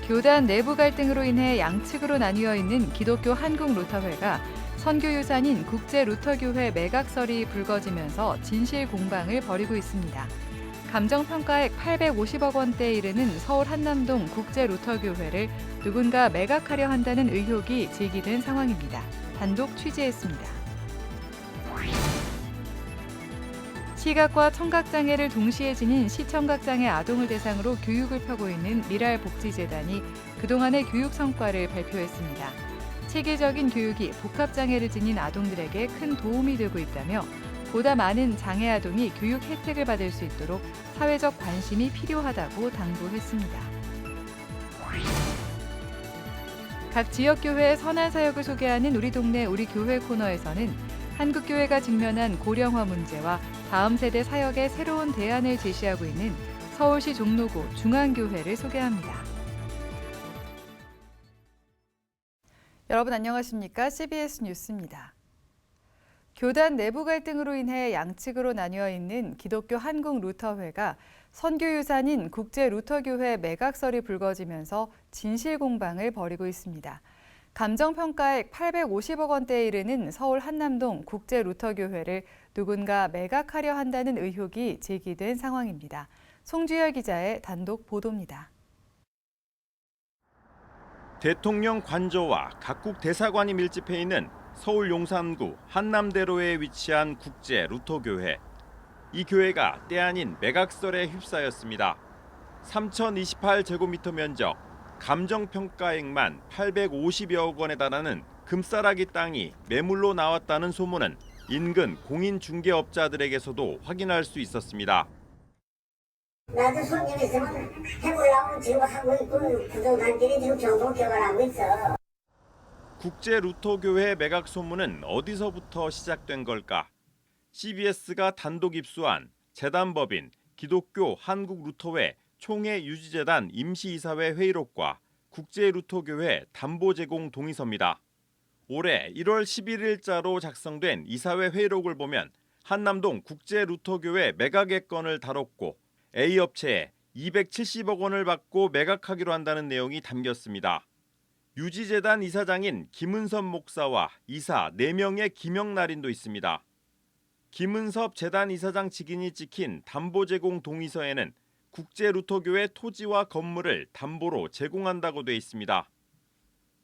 교단 내부 갈등으로 인해 양측으로 나뉘어 있는 기독교 한국루터회가 선교 유산인 국제루터교회 매각설이 불거지면서 진실 공방을 벌이고 있습니다. 감정평가액 850억 원대에 이르는 서울 한남동 국제루터교회를 누군가 매각하려 한다는 의혹이 제기된 상황입니다. 단독 취재했습니다. 시각과 청각장애를 동시에 지닌 시청각장애 아동을 대상으로 교육을 펴고 있는 미랄복지재단이 그동안의 교육 성과를 발표했습니다. 체계적인 교육이 복합장애를 지닌 아동들에게 큰 도움이 되고 있다며 보다 많은 장애 아동이 교육 혜택을 받을 수 있도록 사회적 관심이 필요하다고 당부했습니다. 각 지역교회의 선한 사역을 소개하는 우리 동네 우리 교회 코너에서는 한국교회가 직면한 고령화 문제와 다음 세대 사역의 새로운 대안을 제시하고 있는 서울시 종로구 중앙교회를 소개합니다. 여러분 안녕하십니까? CBS 뉴스입니다. 교단 내부 갈등으로 인해 양측으로 나뉘어 있는 기독교 한국루터회가 선교유산인 국제루터교회 매각설이 불거지면서 진실 공방을 벌이고 있습니다. 감정평가액 850억 원대에 이르는 서울 한남동 국제루터교회를 누군가 매각하려 한다는 의혹이 제기된 상황입니다. 송주열 기자의 단독 보도입니다. 대통령 관저와 각국 대사관이 밀집해 있는 서울 용산구 한남대로에 위치한 국제루터교회. 이 교회가 때 아닌 매각설에 휩싸였습니다. 3,028제곱미터 면적, 감정평가액만 850여억 원에 달하는 금싸라기 땅이 매물로 나왔다는 소문은 인근 공인중개업자들에게서도 확인할 수 있었습니다. 나도 손님 있으면 해보려고 지금 하고 있고 부동산들이 지금 정보 개발하고 있어. 국제루터교회 매각 소문은 어디서부터 시작된 걸까? CBS가 단독 입수한 재단법인 기독교 한국루터회 총회 유지재단 임시이사회 회의록과 국제루터교회 담보 제공 동의서입니다. 올해 1월 11일자로 작성된 이사회 회의록을 보면 한남동 국제루터교회 매각의 건을 다뤘고 A업체에 270억 원을 받고 매각하기로 한다는 내용이 담겼습니다. 유지재단 이사장인 김은섭 목사와 이사 4명의 기명날인도 있습니다. 김은섭 재단 이사장 직인이 찍힌 담보 제공 동의서에는 국제루터교회 토지와 건물을 담보로 제공한다고 돼 있습니다.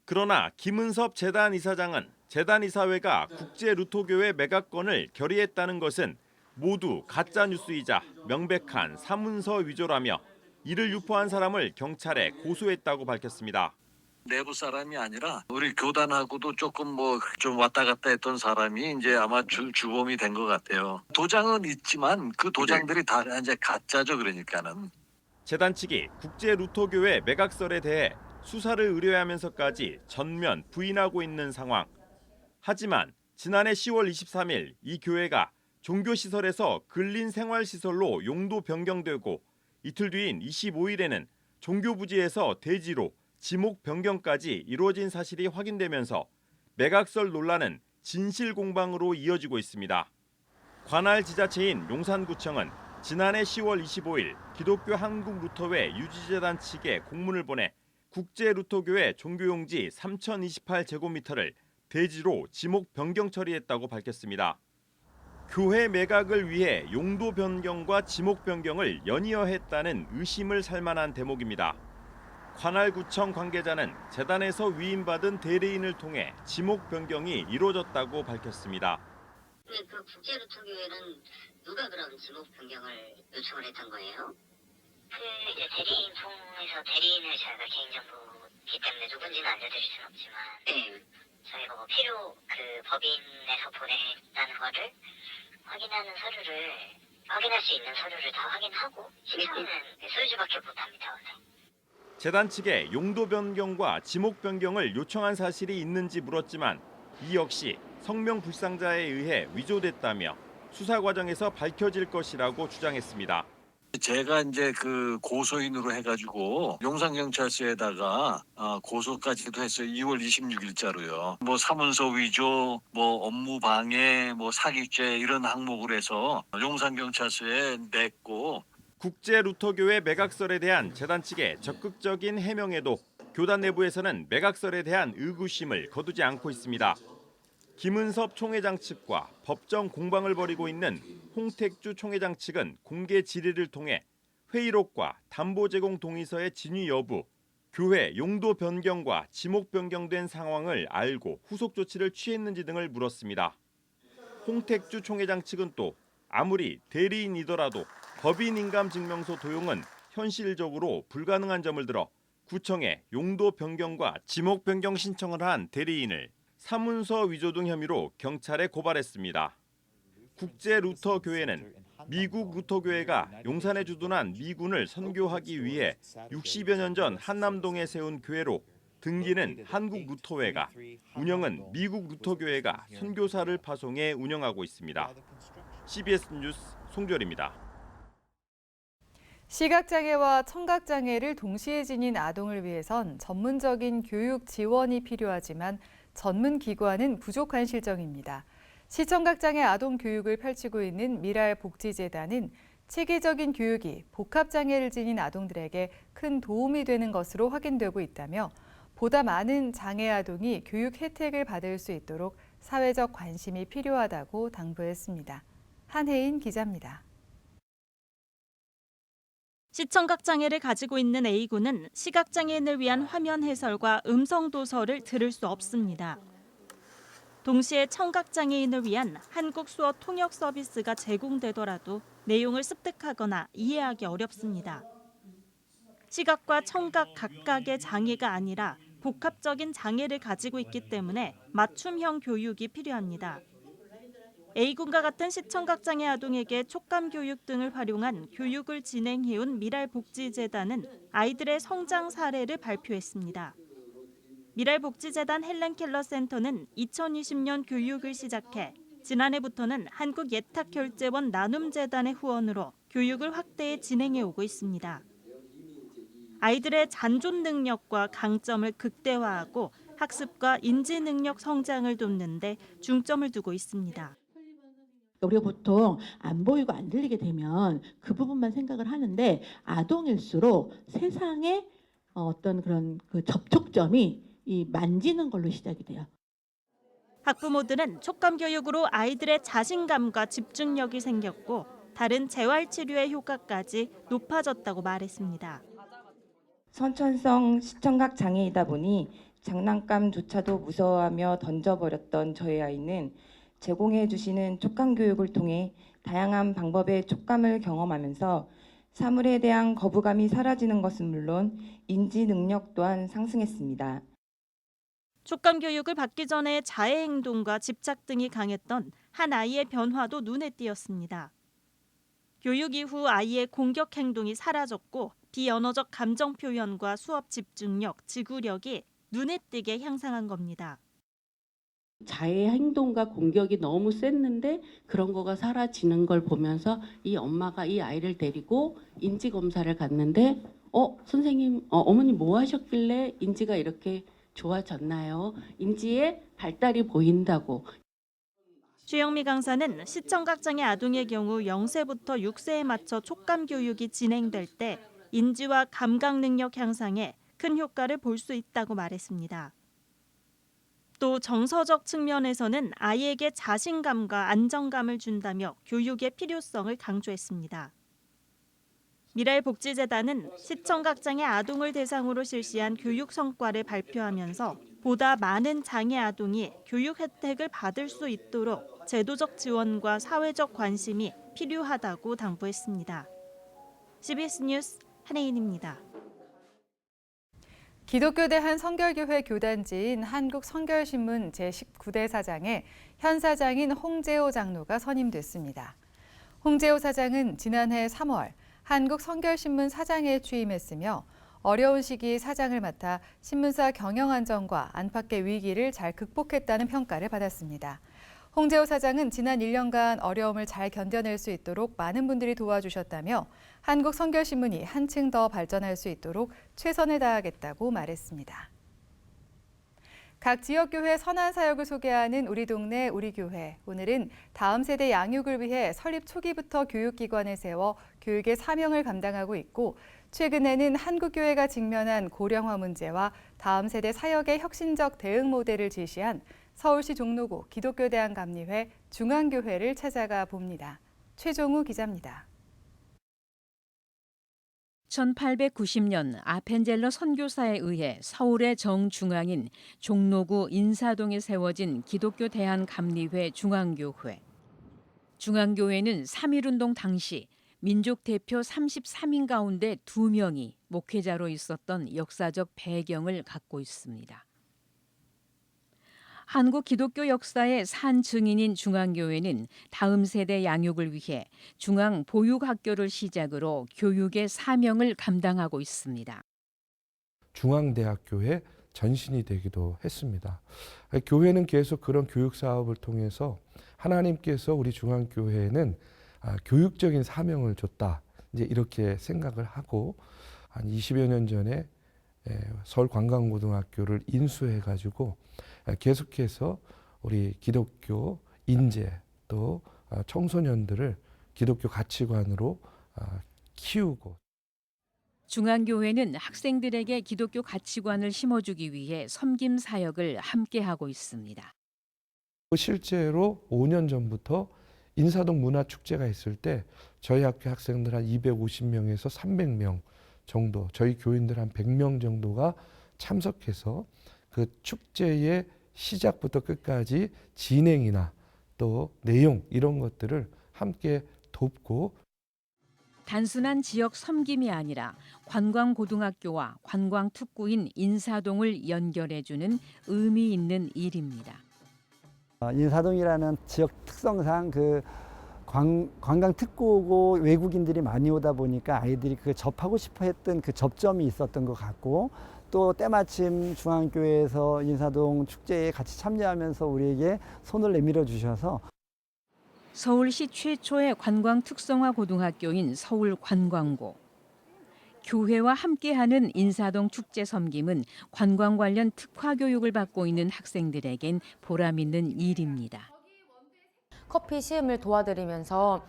그러나 김은섭 재단 이사장은 재단 이사회가 국제루터교회 매각건을 결의했다는 것은 모두 가짜 뉴스이자 명백한 사문서 위조라며 이를 유포한 사람을 경찰에 고소했다고 밝혔습니다. 내부 사람이 아니라 우리 교단하고도 조금 좀 왔다 갔다 했던 사람이 이제 아마 주범이 된 것 같아요. 도장은 있지만 그 도장들이 다 이제 가짜죠. 그러니까는. 재단 측이 국제루터교회 매각설에 대해 수사를 의뢰하면서까지 전면 부인하고 있는 상황. 하지만 지난해 10월 23일 이 교회가 종교시설에서 근린생활시설로 용도 변경되고 이틀 뒤인 25일에는 종교부지에서 대지로 지목 변경까지 이루어진 사실이 확인되면서 매각설 논란은 진실 공방으로 이어지고 있습니다. 관할 지자체인 용산구청은 지난해 10월 25일 기독교 한국루터회 유지재단 측에 공문을 보내 국제루터교회 종교용지 3,028제곱미터를 대지로 지목 변경 처리했다고 밝혔습니다. 교회 매각을 위해 용도 변경과 지목 변경을 연이어 했다는 의심을 살 만한 대목입니다. 관할구청 관계자는 재단에서 위임받은 대리인을 통해 지목 변경이 이루어졌다고 밝혔습니다. 그 국제루터교회는 누가 그런 지목 변경을 요청을 했던 거예요? 이제 대리인 통해서 대리인을 저희가 개인정보이기 때문에 누군지는 알려드릴 수는 없지만 저희가 필요 법인에서 보냈다는 거를 확인할 수 있는 서류를 다 확인하고 신청은 소유주밖에 못합니다. 재단 측에 용도 변경과 지목 변경을 요청한 사실이 있는지 물었지만 이 역시 성명 불상자에 의해 위조됐다며 수사 과정에서 밝혀질 것이라고 주장했습니다. 제가 이제 그 고소인으로 해가지고 용산경찰서에다가 고소까지도 했어요. 2월 26일자로요. 사문서 위조, 업무 방해, 사기죄 이런 항목을 해서 용산경찰서에 냈고. 국제루터교회 매각설에 대한 재단 측의 적극적인 해명에도 교단 내부에서는 매각설에 대한 의구심을 거두지 않고 있습니다. 김은섭 총회장 측과 법정 공방을 벌이고 있는 홍택주 총회장 측은 공개 질의를 통해 회의록과 담보 제공 동의서의 진위 여부, 교회 용도 변경과 지목 변경된 상황을 알고 후속 조치를 취했는지 등을 물었습니다. 홍택주 총회장 측은 또 아무리 대리인이더라도 법인 인감 증명서 도용은 현실적으로 불가능한 점을 들어 구청에 용도 변경과 지목 변경 신청을 한 대리인을 사문서 위조 등 혐의로 경찰에 고발했습니다. 국제 루터 교회는 미국 루터 교회가 용산에 주둔한 미군을 선교하기 위해 60여 년 전 한남동에 세운 교회로 등기는 한국 루터회가, 운영은 미국 루터 교회가 선교사를 파송해 운영하고 있습니다. CBS 뉴스 송주열입니다. 시각장애와 청각장애를 동시에 지닌 아동을 위해선 전문적인 교육 지원이 필요하지만 전문 기관은 부족한 실정입니다. 시청각장애 아동 교육을 펼치고 있는 미랄복지재단은 체계적인 교육이 복합장애를 지닌 아동들에게 큰 도움이 되는 것으로 확인되고 있다며 보다 많은 장애 아동이 교육 혜택을 받을 수 있도록 사회적 관심이 필요하다고 당부했습니다. 한혜인 기자입니다. 시청각장애를 가지고 있는 A군은 시각장애인을 위한 화면 해설과 음성 도서를 들을 수 없습니다. 동시에 청각장애인을 위한 한국 수어 통역 서비스가 제공되더라도 내용을 습득하거나 이해하기 어렵습니다. 시각과 청각 각각의 장애가 아니라 복합적인 장애를 가지고 있기 때문에 맞춤형 교육이 필요합니다. A군과 같은 시청각장애 아동에게 촉감 교육 등을 활용한 교육을 진행해온 미랄복지재단은 아이들의 성장 사례를 발표했습니다. 미랄복지재단 헬렌 켈러 센터는 2020년 교육을 시작해 지난해부터는 한국예탁결제원 나눔재단의 후원으로 교육을 확대해 진행해 오고 있습니다. 아이들의 잔존 능력과 강점을 극대화하고 학습과 인지 능력 성장을 돕는 데 중점을 두고 있습니다. 우리가 보통 안 보이고 안 들리게 되면 그 부분만 생각을 하는데 아동일수록 세상에 어떤 그런 그 접촉점이 이 만지는 걸로 시작이 돼요. 학부모들은 촉감 교육으로 아이들의 자신감과 집중력이 생겼고 다른 재활치료의 효과까지 높아졌다고 말했습니다. 선천성 시청각 장애이다 보니 장난감조차도 무서워하며 던져버렸던 저희 아이는 제공해 주시는 촉감 교육을 통해 다양한 방법의 촉감을 경험하면서 사물에 대한 거부감이 사라지는 것은 물론 인지 능력 또한 상승했습니다. 촉감 교육을 받기 전에 자해 행동과 집착 등이 강했던 한 아이의 변화도 눈에 띄었습니다. 교육 이후 아이의 공격 행동이 사라졌고 비언어적 감정 표현과 수업 집중력, 지구력이 눈에 띄게 향상한 겁니다. 자해 행동과 공격이 너무 셌는데 그런 거가 사라지는 걸 보면서 이 엄마가 이 아이를 데리고 인지 검사를 갔는데 선생님, 어머니 뭐 하셨길래 인지가 이렇게 좋아졌나요? 인지의 발달이 보인다고. 최영미 강사는 시청각장애 아동의 경우 0세부터 6세에 맞춰 촉감 교육이 진행될 때 인지와 감각 능력 향상에 큰 효과를 볼 수 있다고 말했습니다. 또 정서적 측면에서는 아이에게 자신감과 안정감을 준다며 교육의 필요성을 강조했습니다. 미랄복지재단은 시청각장애 아동을 대상으로 실시한 교육 성과를 발표하면서 보다 많은 장애 아동이 교육 혜택을 받을 수 있도록 제도적 지원과 사회적 관심이 필요하다고 당부했습니다. CBS 뉴스 한혜인입니다. 기독교대 한 성결교회 교단지인 한국성결신문 제19대 사장에 현 사장인 홍재호 장로가 선임됐습니다. 홍재호 사장은 지난해 3월 한국성결신문 사장에 취임했으며 어려운 시기 사장을 맡아 신문사 경영 안정과 안팎의 위기를 잘 극복했다는 평가를 받았습니다. 홍재호 사장은 지난 1년간 어려움을 잘 견뎌낼 수 있도록 많은 분들이 도와주셨다며 한국성결신문이 한층 더 발전할 수 있도록 최선을 다하겠다고 말했습니다. 각 지역교회 선한 사역을 소개하는 우리 동네 우리 교회. 오늘은 다음 세대 양육을 위해 설립 초기부터 교육기관을 세워 교육의 사명을 감당하고 있고 최근에는 한국교회가 직면한 고령화 문제와 다음 세대 사역의 혁신적 대응 모델을 제시한 서울시 종로구 기독교대안감리회 중앙교회를 찾아가 봅니다. 최종우 기자입니다. 1890년 아펜젤러 선교사에 의해 서울의 정중앙인 종로구 인사동에 세워진 기독교 대한감리회 중앙교회. 중앙교회는 3.1운동 당시 민족 대표 33인 가운데 2명이 목회자로 있었던 역사적 배경을 갖고 있습니다. 한국 기독교 역사의 산 증인인 중앙교회는 다음 세대 양육을 위해 중앙 보육학교를 시작으로 교육의 사명을 감당하고 있습니다. 중앙대학교의 전신이 되기도 했습니다. 교회는 계속 그런 교육 사업을 통해서 하나님께서 우리 중앙교회에는 교육적인 사명을 줬다. 이제 이렇게 생각을 하고 한 20여 년 전에 서울관광고등학교를 인수해가지고 계속해서 우리 기독교 인재 또 청소년들을 기독교 가치관으로 키우고 중앙교회는 학생들에게 기독교 가치관을 심어주기 위해 섬김 사역을 함께하고 있습니다. 실제로 5년 전부터 인사동 문화축제가 있을 때 저희 학교 학생들 한 250명에서 300명 정도, 저희 교인들 한 100명 정도가 참석해서 그 축제의 시작부터 끝까지 진행이나 또 내용 이런 것들을 함께 돕고 단순한 지역 섬김이 아니라 관광고등학교와 관광특구인 인사동을 연결해주는 의미 있는 일입니다. 인사동이라는 지역 특성상 그 관광 특구고 외국인들이 많이 오다 보니까 아이들이 그 접하고 싶어 했던 그 접점이 있었던 것 같고 또 때마침 중앙교회에서 인사동 축제에 같이 참여하면서 우리에게 손을 내밀어 주셔서 서울시 최초의 관광 특성화 고등학교인 서울관광고. 교회와 함께하는 인사동 축제 섬김은 관광 관련 특화 교육을 받고 있는 학생들에겐 보람 있는 일입니다. 커피 시음을 도와드리면서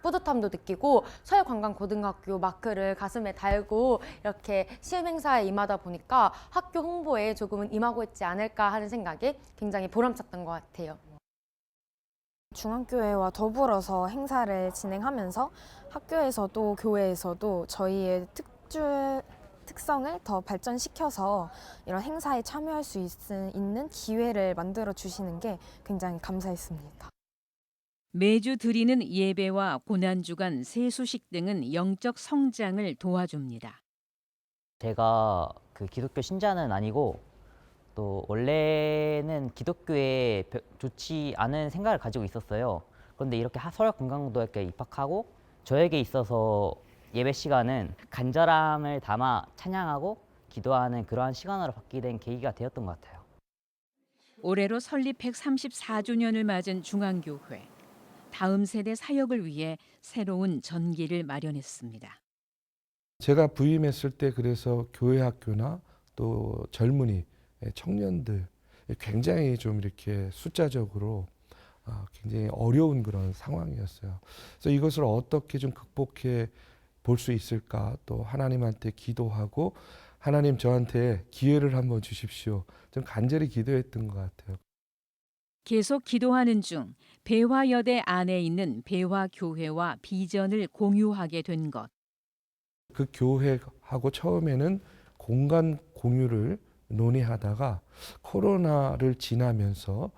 뿌듯함도 느끼고 서울관광고등학교 마크를 가슴에 달고 이렇게 시음 행사에 임하다 보니까 학교 홍보에 조금은 임하고 있지 않을까 하는 생각이 굉장히 보람찼던 것 같아요. 중앙교회와 더불어서 행사를 진행하면서 학교에서도 교회에서도 저희의 특성을 더 발전시켜서 이런 행사에 참여할 수 있는 기회를 만들어 주시는 게 굉장히 감사했습니다. 매주 드리는 예배와 고난주간 세수식 등은 영적 성장을 도와줍니다. 제가 그 기독교 신자는 아니고 또 원래는 기독교에 좋지 않은 생각을 가지고 있었어요. 그런데 이렇게 서울관광고등학교에 입학하고 저에게 있어서 예배 시간은 간절함을 담아 찬양하고 기도하는 그러한 시간으로 받게 된 계기가 되었던 것 같아요. 올해로 설립 134주년을 맞은 중앙교회. 다음 세대 사역을 위해 새로운 전기를 마련했습니다. 제가 부임했을 때 그래서 교회 학교나 또 젊은이 청년들 굉장히 좀 이렇게 숫자적으로 굉장히 어려운 그런 상황이었어요. 그래서 이것을 어떻게 좀 극복해 볼 수 있을까 또 하나님한테 기도하고 하나님 저한테 기회를 한번 주십시오. 좀 간절히 기도했던 것 같아요. 계속 기도하는 중 배화여대 안에 있는 배화교회와 비전을 공유하게 된 것. 그 교회하고 처음에는 공간 공유를 논의하다가 코로나를 지나면서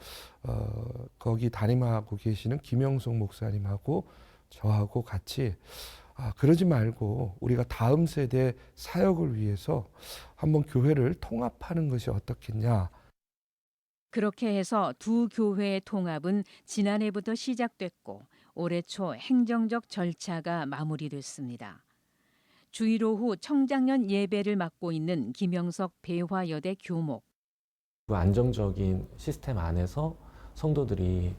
거기 담임하고 계시는 김영숙 목사님하고 저하고 같이 그러지 말고 우리가 다음 세대 사역을 위해서 한번 교회를 통합하는 것이 어떻겠냐. 그렇게 해서 두 교회의 통합은 지난해부터 시작됐고 올해 초 행정적 절차가 마무리됐습니다. 주일 오후 청장년 예배를 맡고 있는 김영석 배화여대 교목. 안정적인 시스템 안에서 성도들이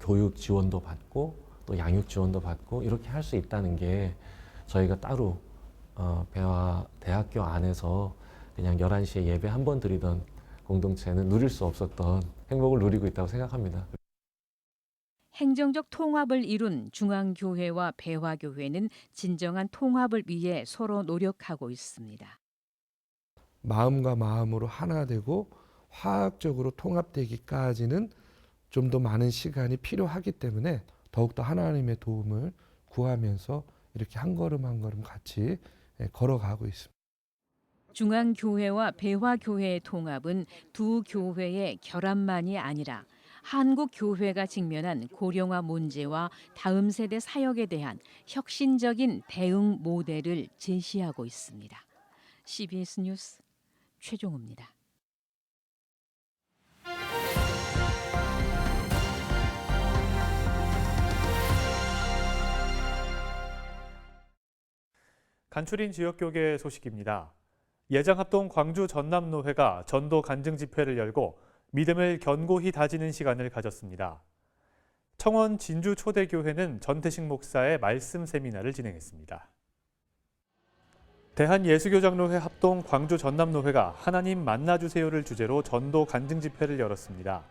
교육 지원도 받고 또 양육 지원도 받고 이렇게 할 수 있다는 게 저희가 따로 배화대학교 안에서 그냥 11시에 예배 한 번 드리던 공동체는 누릴 수 없었던 행복을 누리고 있다고 생각합니다. 행정적 통합을 이룬 중앙교회와 배화교회는 진정한 통합을 위해 서로 노력하고 있습니다. 마음과 마음으로 하나 되고 화학적으로 통합되기까지는 좀 더 많은 시간이 필요하기 때문에 더욱더 하나님의 도움을 구하면서 이렇게 한 걸음 한 걸음 같이 걸어가고 있습니다. 중앙교회와 배화교회의 통합은 두 교회의 결합만이 아니라 한국 교회가 직면한 고령화 문제와 다음 세대 사역에 대한 혁신적인 대응 모델을 제시하고 있습니다. CBS 뉴스 최종우입니다. 간추린 지역교계 소식입니다. 예장합동 광주 전남노회가 전도 간증 집회를 열고 믿음을 견고히 다지는 시간을 가졌습니다. 청원 진주 초대교회는 전태식 목사의 말씀 세미나를 진행했습니다. 대한예수교장로회 합동 광주 전남노회가 하나님 만나주세요를 주제로 전도 간증 집회를 열었습니다.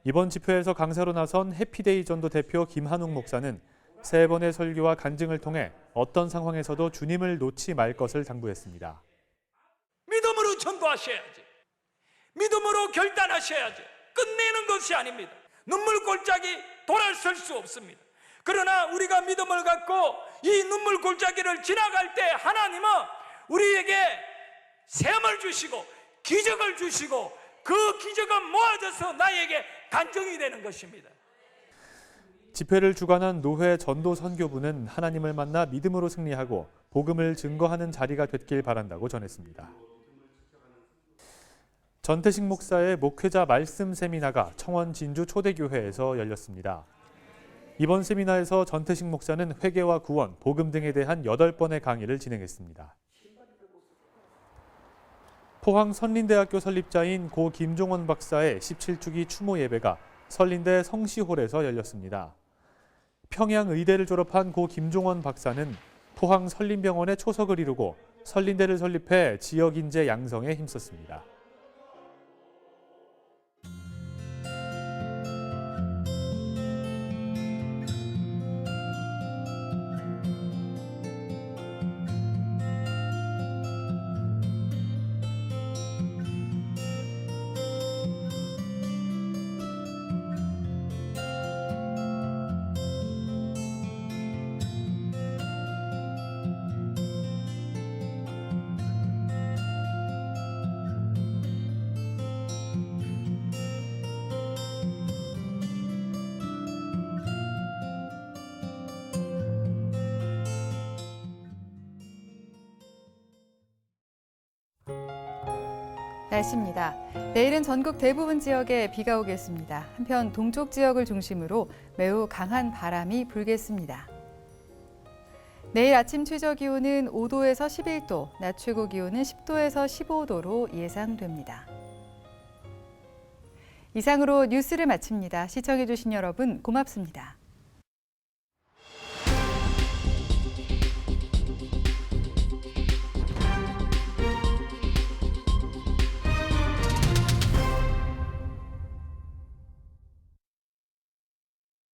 이번 집회에서 강사로 나선 해피데이 전도 대표 김한웅 목사는 3번의 설교와 간증을 통해 어떤 상황에서도 주님을 놓지 말 것을 당부했습니다. 믿음으로 전도하셔야지. 믿음으로 결단하셔야지. 끝내는 것이 아닙니다. 눈물 골짜기 돌아설 수 없습니다. 그러나 우리가 믿음을 갖고 이 눈물 골짜기를 지나갈 때 하나님은 우리에게 샘을 주시고 기적을 주시고 그 기적은 모아져서 나에게 간증이 되는 것입니다. 집회를 주관한 노회 전도 선교부는 하나님을 만나 믿음으로 승리하고 복음을 증거하는 자리가 됐길 바란다고 전했습니다. 전태식 목사의 목회자 말씀 세미나가 청원 진주 초대교회에서 열렸습니다. 이번 세미나에서 전태식 목사는 회개와 구원, 복음 등에 대한 8번의 강의를 진행했습니다. 포항 선린대학교 설립자인 고 김종원 박사의 17주기 추모 예배가 선린대 성시홀에서 열렸습니다. 평양 의대를 졸업한 고 김종원 박사는 포항 선린병원에 초석을 이루고 선린대를 설립해 지역 인재 양성에 힘썼습니다. 날씨입니다. 내일은 전국 대부분 지역에 비가 오겠습니다. 한편 동쪽 지역을 중심으로 매우 강한 바람이 불겠습니다. 내일 아침 최저 기온은 5도에서 11도, 낮 최고 기온은 10도에서 15도로 예상됩니다. 이상으로 뉴스를 마칩니다. 시청해주신 여러분 고맙습니다.